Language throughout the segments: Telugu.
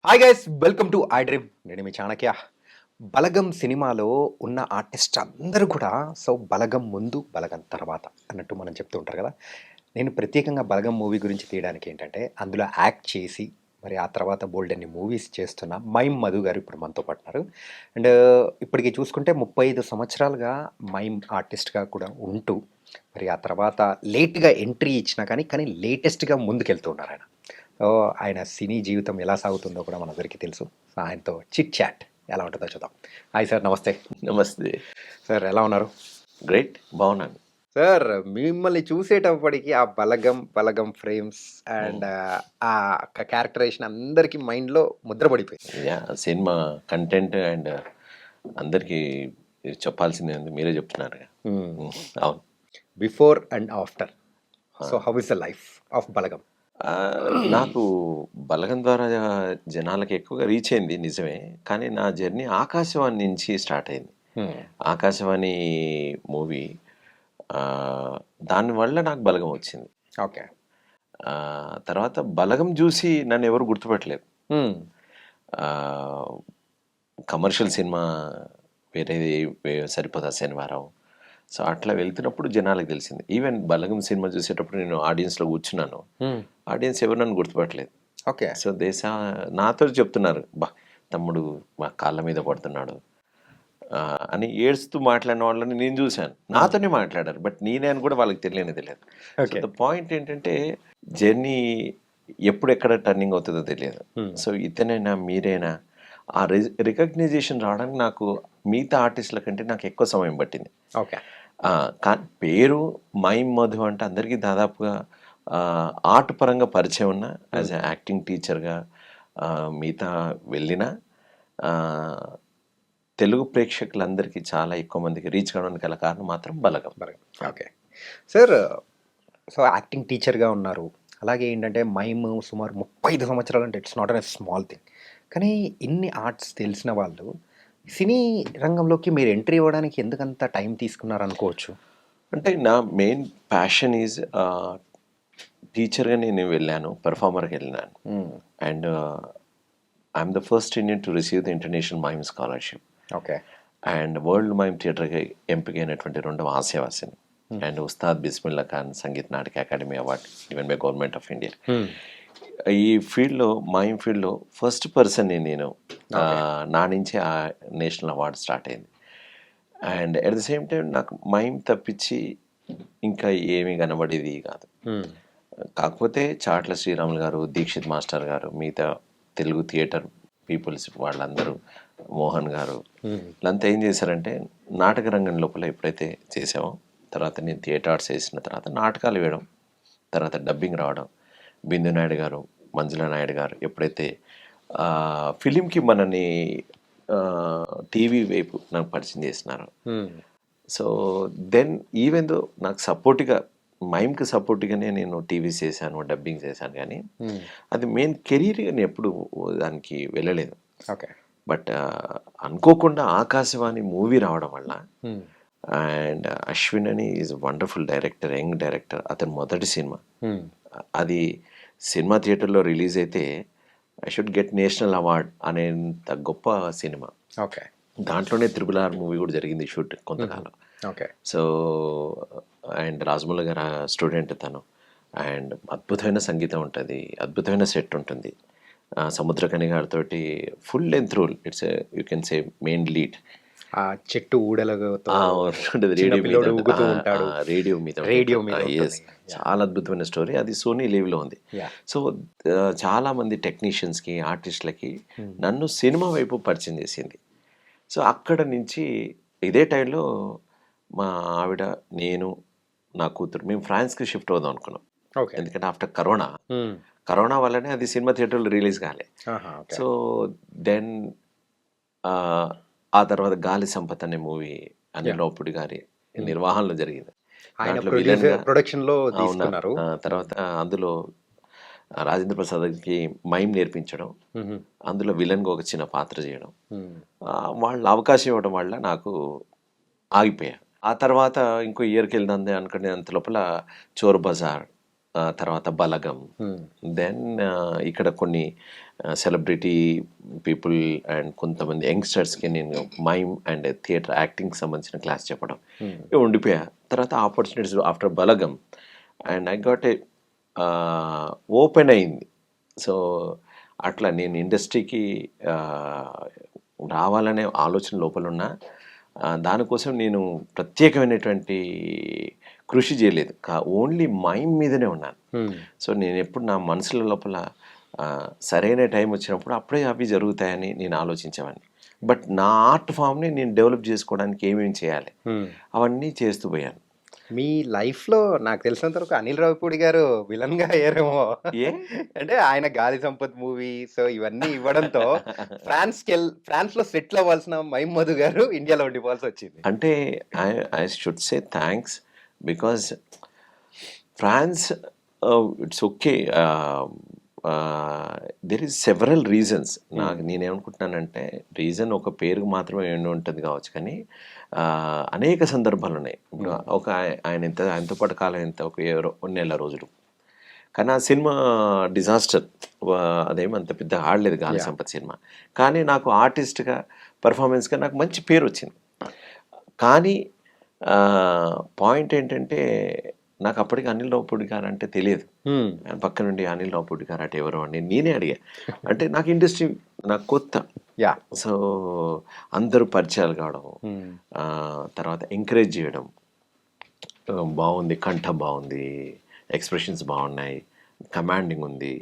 Hi guys, welcome to I dream. నేను మీ చాణక్య. బలగం సినిమాలో ఉన్న ఆర్టిస్ట్ అందరూ కూడా బలగం ముందు బలగం తర్వాత అన్నట్టు మనం చెప్తూ ఉంటారు కదా. నేను ప్రత్యేకంగా బలగం మూవీ గురించి తీయడానికి ఏంటంటే అందులో యాక్ట్ చేసి మరి ఆ తర్వాత బోల్డ్ అన్ని మూవీస్ చేస్తున్న మైమ్ మధు గారు ఇప్పుడు మనతో పట్టినారు. అండ్ ఇప్పటికి చూసుకుంటే 35 సంవత్సరాలుగా మైమ్ ఆర్టిస్ట్గా కూడా ఉంటూ మరి ఆ తర్వాత లేట్గా ఎంట్రీ ఇచ్చినా కానీ లేటెస్ట్గా ముందుకెళ్తూ ఉన్నారు ఆయన. సో, ఆయన సినీ జీవితం ఎలా సాగుతుందో కూడా మనందరికీ తెలుసు. సో, ఆయనతో చిట్ చాట్ ఎలా ఉంటుందో చూద్దాం. హాయ్ సార్, నమస్తే. నమస్తే. సార్ ఎలా ఉన్నారు? గ్రేట్. బాగున్నాను. సార్, మిమ్మల్ని చూసేటప్పటికి ఆ బలగం ఫ్రేమ్స్ అండ్ ఆ క్యారెక్టరైజేషన్ అందరికీ మైండ్‌లో ముద్ర పడిపోయింది. సినిమా కంటెంట్ అండ్ అందరికీ చెప్పాల్సిందే ఉంది. మీరే చెప్తున్నారుగా. అవును. Before and after. So, how is the life of Balagam? నాకు బలగం ద్వారా జనాలకి ఎక్కువగా రీచ్ అయింది నిజమే. కానీ నా జర్నీ ఆకాశవాణి నుంచి స్టార్ట్ అయింది. ఆకాశవాణి మూవీ దానివల్ల నాకు బలగం వచ్చింది. ఓకే. తర్వాత బలగం చూసి నన్ను ఎవరు గుర్తుపట్టలేదు. కమర్షియల్ సినిమా వేరేది సరిపోదా శనివారం. సో అట్లా వెళ్తున్నప్పుడు జనాలకు తెలిసింది. ఈవెన్ బలగం సినిమా చూసేటప్పుడు నేను ఆడియన్స్లో కూర్చున్నాను. ఆడియన్స్ ఎవరు నన్ను గుర్తుపట్టలేదు. ఓకే. సో నాతో చెప్తున్నారు, బా తమ్ముడు మా కాళ్ళ మీద పడుతున్నాడు అని ఏడుస్తూ మాట్లాడిన వాళ్ళని నేను చూశాను. నాతోనే మాట్లాడారు, బట్ నేనే అని కూడా వాళ్ళకి తెలియదు. సో ద పాయింట్ ఏంటంటే జర్నీ ఎప్పుడు ఎక్కడ టర్నింగ్ అవుతుందో తెలియదు. సో ఇతనైనా మీరేనా ఆ రికగ్నైజేషన్ రావడానికి నాకు మిగతా ఆర్టిస్టుల కంటే నాకు ఎక్కువ సమయం పట్టింది. ఓకే. కానీ పేరు మైమ్ మధు అంటే అందరికీ దాదాపుగా ఆర్ట్ పరంగా పరిచయం ఉన్న యాజ్ ఎ యాక్టింగ్ టీచర్గా మిగతా వెళ్ళిన తెలుగు ప్రేక్షకులందరికీ చాలా ఎక్కువ మందికి రీచ్ కావడానికి గల కారణం మాత్రం Balagam. Okay sir. So acting టీచర్గా ఉన్నారు. అలాగే ఏంటంటే మైమ్ సుమారు 35 సంవత్సరాలు అంటే it's not an small thing. కానీ ఇన్ని ఆర్ట్స్ తెలిసిన వాళ్ళు సినీ రంగంలోకి మీరు ఎంట్రీ ఇవ్వడానికి ఎందుకంత టైం తీసుకున్నారు అనుకోవచ్చు? అంటే నా మెయిన్ ప్యాషన్ ఈజ్ టీచర్గా నేను వెళ్ళాను, పెర్ఫార్మర్గా వెళ్ళినాను. And I'm the first Indian to receive the international mime scholarship. Okay. And world mime థియేటర్గా ఎంపికైనటువంటి 2వ ఆసియావాసిని. And Ustad Bismillah Khan Sangeet Natak academy award given by government of India. ఈ ఫీల్డ్లో మైమ్ ఫీల్డ్లో ఫస్ట్ పర్సన్ నేను. నా నుంచి ఆ నేషనల్ అవార్డ్ స్టార్ట్ అయింది. And at the same time నాకు మైమ్ తప్పించి ఇంకా ఏమీ కనబడేది కాదు. కాకపోతే చాట్ల శ్రీరాములు గారు, దీక్షిత్ మాస్టర్ గారు, మిగతా తెలుగు థియేటర్ పీపుల్స్ వాళ్ళందరూ, మోహన్ గారు వీళ్ళంతా ఏం చేశారంటే నాటక రంగం లోపల ఎప్పుడైతే చేసామో తర్వాత నేను థియేటర్ ఆర్ట్స్ చేసిన తర్వాత నాటకాలు వేయడం, తర్వాత డబ్బింగ్ రావడం, బిందు నాయుడు గారు, మంజులా నాయుడు గారు ఎప్పుడైతే ఫిలింకి మనని టీవీ వైపు నాకు పరిచయం చేసినారు. సో దెన్ ఈవెన్ దో నాకు సపోర్ట్గా మైమ్కి సపోర్ట్గానే నేను టీవీ చేశాను, డబ్బింగ్ చేశాను. కానీ అది మెయిన్ కెరీర్గా నేను ఎప్పుడు దానికి వెళ్ళలేదు. ఓకే. బట్ అనుకోకుండా ఆకాశవాణి మూవీ రావడం వల్ల, అండ్ అశ్విన్ అని is wonderful director, young director. అతని మొదటి సినిమా అది సినిమా థియేటర్లో రిలీజ్ అయితే I should get national award అనేంత గొప్ప సినిమా. ఓకే. దాంట్లోనే RRR మూవీ కూడా జరిగింది షూట్ కొంతకాలం. ఓకే. సో అండ్ రాజమౌళి గారు స్టూడెంట్ తను. అండ్ అద్భుతమైన సంగీతం ఉంటుంది, అద్భుతమైన సెట్ ఉంటుంది. సముద్రకని గారితో full length role. It's you can say main lead. ఆ చెట్టు ఊడలతో రేడియో మీద చాలా అద్భుతమైన స్టోరీ. అది సోనీ లీవ్లో ఉంది. సో చాలా మంది టెక్నీషియన్స్కి, ఆర్టిస్టులకి నన్ను సినిమా వైపు పరిచయం చేసింది. సో అక్కడ నుంచి ఇదే టైంలో మా ఆవిడ, నేను, నా కూతురు మేము ఫ్రాన్స్కి షిఫ్ట్ అవుదాం అనుకున్నాం. ఎందుకంటే ఆఫ్టర్ కరోనా వల్లనే అది సినిమా థియేటర్లో రిలీజ్ కాలే. సో దెన్ ఆ తర్వాత గాలి సంపత్ అనే మూవీ అనిల్ రావుపూడి గారి నిర్వహణలో జరిగింది. తర్వాత అందులో రాజేంద్ర ప్రసాద్కి మైమ్ నేర్పించడం, అందులో విలన్గా ఒక చిన్న పాత్ర చేయడం, వాళ్ళు అవకాశం ఇవ్వడం వల్ల నాకు ఆగిపోయా. ఆ తర్వాత ఇంకో ఇయర్కి వెళ్దాం అనుకునే అంత లోపల చోర్ బజార్, తర్వాత బలగం, దెన్ ఇక్కడ కొన్ని సెలబ్రిటీ పీపుల్ అండ్ కొంతమంది యంగ్స్టర్స్కి నేను మైమ్ అండ్ థియేటర్ యాక్టింగ్కి సంబంధించిన క్లాస్ చెప్పడం ఉండిపోయా. తర్వాత opportunities after Balagam and I got a open అయింది. సో అట్లా నేను ఇండస్ట్రీకి రావాలనే ఆలోచన లోపల ఉన్న దానికోసం నేను ప్రత్యేకమైనటువంటి కృషి చేయలేదు. ఓన్లీ మైమ్ మీదనే ఉన్నాను. సో నేను ఎప్పుడు నా మనసుల లోపల సరైన టైం వచ్చినప్పుడు అప్పుడే అవి జరుగుతాయని నేను ఆలోచించేవాడిని. బట్ నా ఆర్ట్ ఫామ్ని నేను డెవలప్ చేసుకోవడానికి ఏమేమి చేయాలి అవన్నీ చేస్తూ పోయాను. మీ లైఫ్లో నాకు తెలిసినంత వరకు అనిల్ రావిపూడి గారు విలన్గా అయ్యారేమో. ఏ అంటే ఆయన గాలి సంపత్ మూవీ సో ఇవన్నీ ఇవ్వడంతో ఫ్రాన్స్లో సెటిల్ అవ్వాల్సిన మైమ్ మధు గారు ఇండియాలో ఉండిపోవాల్సి వచ్చింది. అంటే I should say thanks because France it's okay. There is several reasons. నేనేమనుకుంటున్నానంటే రీజన్ ఒక పేరుకు మాత్రమే ఉంటుంది కావచ్చు, కానీ అనేక సందర్భాలు ఉన్నాయి. ఇప్పుడు ఆయనతో పాటు కాలం ఎంత ఒక నెల రోజులు, కానీ ఆ సినిమా డిజాస్టర్. అదేమంత పెద్ద ఆడలేదు గాలి సంపత్ సినిమా, కానీ నాకు ఆర్టిస్ట్గా పర్ఫార్మెన్స్గా నాకు మంచి పేరు వచ్చింది. కానీ పాయింట్ ఏంటంటే నాకు అప్పటికి అనిల్ రావిపూడి గారు అంటే తెలియదు. పక్క నుండి అనిల్ రావిపూడి గారు అంటే ఎవరు అని నేనే అడిగా. అంటే నాకు ఇండస్ట్రీ నాకు కొత్త. సో అందరూ పరిచయాలు కావడం, తర్వాత ఎంకరేజ్ చేయడం, బాగుంది, కంఠ బాగుంది, ఎక్స్ప్రెషన్స్ బాగున్నాయి, కమాండింగ్ ఉంది,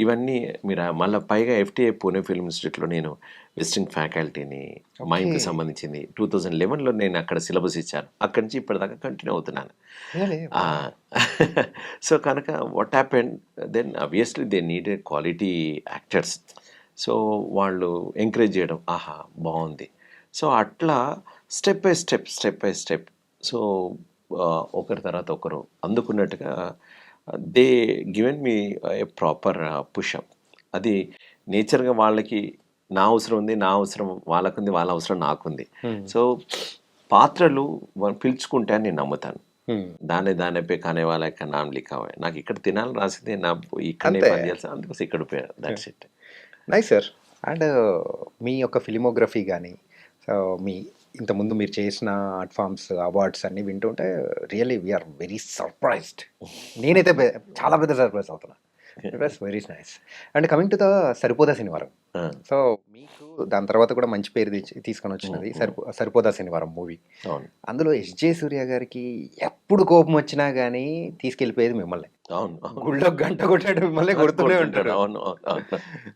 ఇవన్నీ మీరు మళ్ళీ పైగా FTA పూణే ఫిల్మ్ ఇన్స్టిట్యూట్లో నేను విజిటింగ్ ఫ్యాకల్టీని మైమ్కి సంబంధించింది 2011లో నేను అక్కడ సిలబస్ ఇచ్చాను. అక్కడి నుంచి ఇప్పటిదాకా కంటిన్యూ అవుతున్నాను. సో కనుక what happened then obviously they needed quality actors. So వాళ్ళు ఎంకరేజ్ చేయడం, ఆహా బాగుంది. సో అట్లా స్టెప్ బై స్టెప్ సో ఒకరి తర్వాత ఒకరు అందుకున్నట్టుగా they given me a proper pushup. అది నేచర్గా వాళ్ళకి నా అవసరం ఉంది, నా అవసరం వాళ్ళకుంది, వాళ్ళ అవసరం నాకుంది. సో పాత్రలు పిలుచుకుంటే అని నేను నమ్ముతాను. దానిపై కానీ వాళ్ళ నామ్ లిఖావే, నాకు ఇక్కడ తినాలని రాసింది, నా ఇక్కడనే పని చేయాల్సి, అందుకోసం ఇక్కడ పోయాను. That's it. Nice sir. And మీ యొక్క ఫిలిమోగ్రఫీ కానీ మీ ఇంతకుముందు మీరు చేసిన ఆర్ట్ ఫామ్స్ అవార్డ్స్ అన్నీ వింటుంటే రియల్లీ వీఆర్ వెరీ సర్ప్రైజ్డ్. నేనైతే చాలా పెద్ద సర్ప్రైజ్ అవుతున్నా. It was very nice. And coming to the Saripodhaa Sanivaaram, so మీకు దాని తర్వాత కూడా మంచి పేరు తీసుకొని వచ్చినది సరిపోదా శనివారం మూవీ. అందులో SJ సూర్య గారికి ఎప్పుడు కోపం వచ్చినా కానీ తీసుకెళ్ళిపోయేది మిమ్మల్ని. గుళ్ళో గంట కొట్టాడు మిమ్మల్ని కొడుతూనే ఉంటాడు.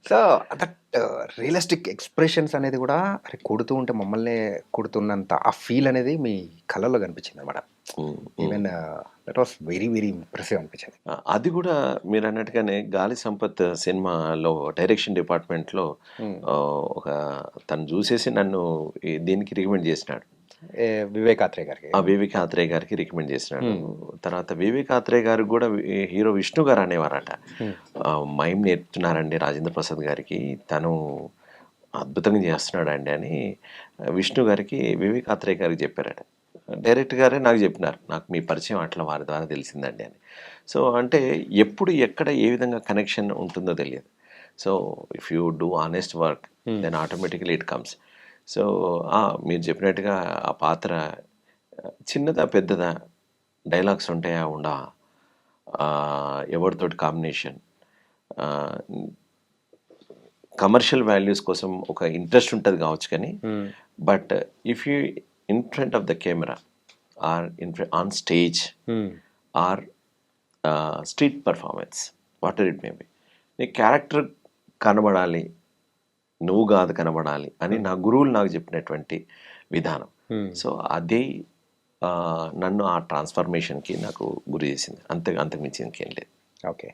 సో దట్ రియలిస్టిక్ ఎక్స్ప్రెషన్స్ అనేది కూడా కొడుతూ ఉంటే మమ్మల్ని కొడుతున్నంత ఆ ఫీల్ అనేది మీ కళ్ళల్లో కనిపించింది అనమాట. Even that was very very impressive అనిపించింది. అది కూడా మీరు అన్నట్టుగానే గాలి సంపత్ సినిమాలో డైరెక్షన్ డిపార్ట్మెంట్లో ఒక తను చూసేసి నన్ను దీనికి రికమెండ్ చేసినాడు. వివేక్ ఆత్రేయ గారికి రికమెండ్ చేసినాడు. తర్వాత వివేక్ ఆత్రేయ గారికి కూడా హీరో విష్ణు గారు అనేవారట, మైమ్ నేర్పుతున్నారండి రాజేంద్ర ప్రసాద్ గారికి, తను అద్భుతంగా చేస్తున్నాడు అండి అని విష్ణు గారికి వివేక్ ఆత్రేయ గారికి చెప్పారట. డైరెక్ట్ గారే నాకు చెప్పినారు, నాకు మీ పరిచయం అట్లా వారి ద్వారా తెలిసిందండి అని. సో అంటే ఎప్పుడు ఎక్కడ ఏ విధంగా కనెక్షన్ ఉంటుందో తెలియదు. So if you do honest work then automatically it comes. So మీరు చెప్పినట్టుగా ఆ పాత్ర చిన్నదా పెద్దదా, డైలాగ్స్ ఉంటాయా ఉండా, ఎవరితోటి కాంబినేషన్, కమర్షియల్ వాల్యూస్ కోసం ఒక ఇంట్రెస్ట్ ఉంటుంది కావచ్చు, కానీ but if you in front of the camera or on stage or street performance whatever it may be, నీ క్యారెక్టర్ కనబడాలి, నువ్వు కాదు కనబడాలి అని నా గురువులు నాకు చెప్పినటువంటి విధానం. సో అదే నన్ను ఆ ట్రాన్స్ఫర్మేషన్కి నాకు గురి చేసింది. అంతకు మించి ఇంకేం లేదు. ఓకే.